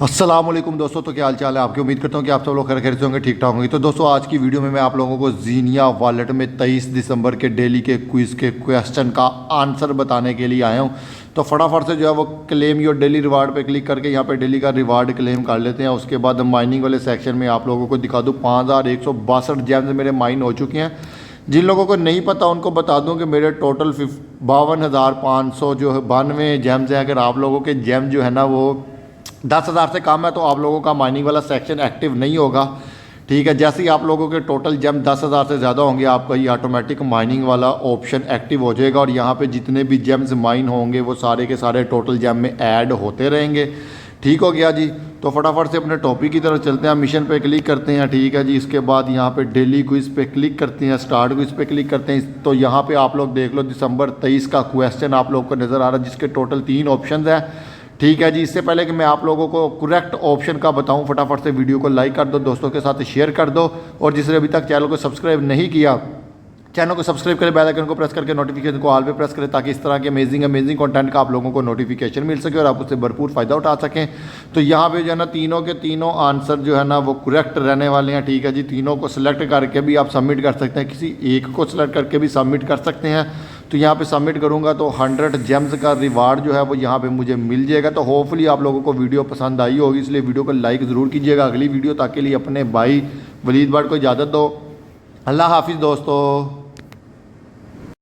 अस्सलाम वालेकुम दोस्तों, तो क्या हाल चाल है आपकी। उम्मीद करता हूँ कि आप सब लोग खैर खैरियत से होंगे, ठीक ठाक होंगे। तो दोस्तों आज की वीडियो में मैं आप लोगों को जीनिया वॉलेट में 23 दिसंबर के डेली के क्विज़ के क्वेश्चन का आंसर बताने के लिए आया हूँ। तो फटाफट से जो है वो क्लेम योर डेली रिवार्ड पे क्लिक करके यहाँ पे डेली का रिवार्ड क्लेम कर लेते हैं। उसके बाद माइनिंग वाले सेक्शन में आप लोगों को दिखा दूँ 5162 जेम्स मेरे माइन हो चुके हैं। जिन लोगों को नहीं पता उनको बता दूं कि मेरे टोटल 52,500 जो है 92 जेम्स हैं। अगर आप लोगों के जेम जो है ना वो 10,000 से कम है तो आप लोगों का माइनिंग वाला सेक्शन एक्टिव नहीं होगा। ठीक है, जैसे ही आप लोगों के टोटल जेम 10,000 से ज़्यादा होंगे आपका ये ऑटोमेटिक माइनिंग वाला ऑप्शन एक्टिव हो जाएगा और यहाँ पे जितने भी जेम्स माइन होंगे वो सारे के सारे टोटल जेम में ऐड होते रहेंगे। ठीक हो गया जी। तो फटाफट से अपने टॉपिक की तरफ चलते हैं, मिशन पे क्लिक करते हैं। ठीक है जी, इसके बाद यहाँ पे डेली क्विज पे क्लिक करते हैं, स्टार्ट क्विज पे क्लिक करते हैं। तो यहाँ पे आप लोग देख लो दिसंबर 23 का क्वेश्चन आप लोग को नज़र आ रहा है जिसके टोटल 3 ऑप्शन हैं। ठीक है जी, इससे पहले कि मैं आप लोगों को करेक्ट ऑप्शन का बताऊं फटाफट से वीडियो को लाइक कर दो, दोस्तों के साथ शेयर कर दो और जिसने अभी तक चैनल को सब्सक्राइब नहीं किया चैनल को सब्सक्राइब करें, बेल आइकन को प्रेस करके नोटिफिकेशन को ऑल पे प्रेस करें ताकि इस तरह के अमेजिंग कंटेंट का आप लोगों को नोटिफिकेशन मिल सके और आप उससे भरपूर फ़ायदा उठा सकें। तो यहाँ पे जो है ना तीनों के तीनों आंसर जो है ना वो करेक्ट रहने वाले हैं। ठीक है जी, तीनों को सिलेक्ट करके भी आप सबमिट कर सकते हैं, किसी एक को सिलेक्ट करके भी सबमिट कर सकते हैं। तो यहाँ पे सबमिट करूँगा तो 100 जेम्स का रिवार्ड जो है वो यहाँ पे मुझे मिल जाएगा। तो होपफुली आप लोगों को वीडियो पसंद आई होगी, इसलिए वीडियो को लाइक ज़रूर कीजिएगा। अगली वीडियो तक के लिए अपने भाई वलीद भाई को इजाज़त दो। अल्लाह हाफिज़ दोस्तों।